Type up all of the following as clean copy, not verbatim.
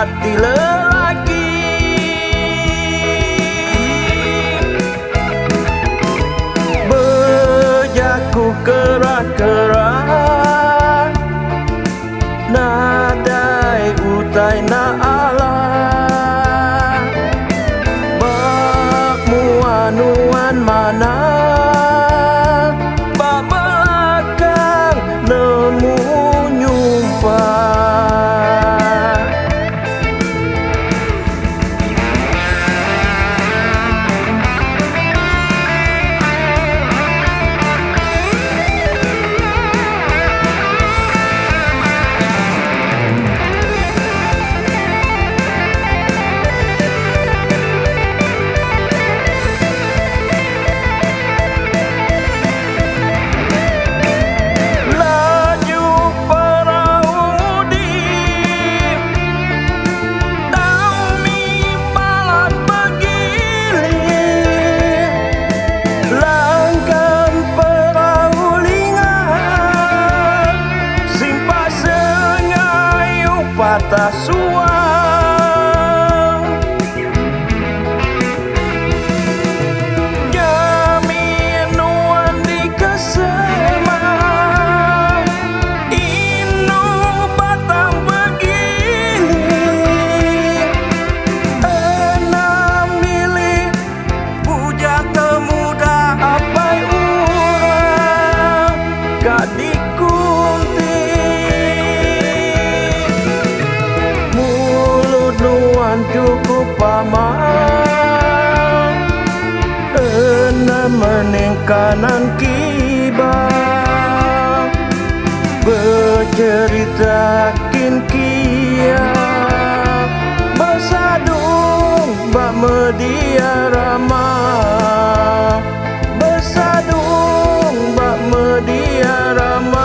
hati lelaki. Bejaku kerah-kerah, nadai utai na Allah. Bakmu anuan mana bak belakang nemu nyumpah. Patah suang jamin nuan di kesemang inu batang begiling enam milik bujang temuda apai urang kadikunti cukup paman enam mening kanan kibang bercerita kinkia bersadung bak media ramah bersadung bak media ramah.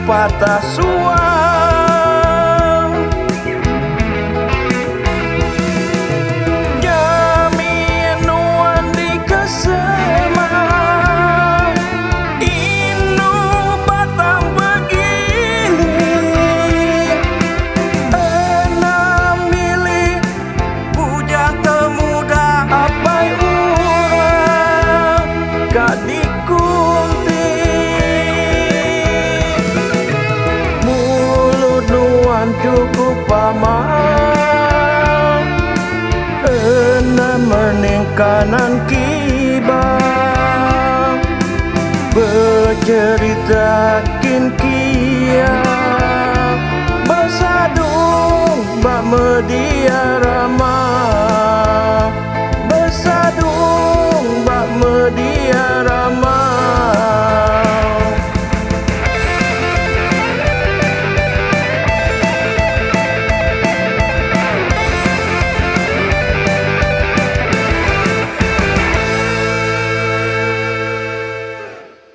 Patah suang jamin nuan di kesemang inu batang begiling enam milik bujang temuda apai urang kadikunti cukup paman enam mening kanan kibang bercerita kinki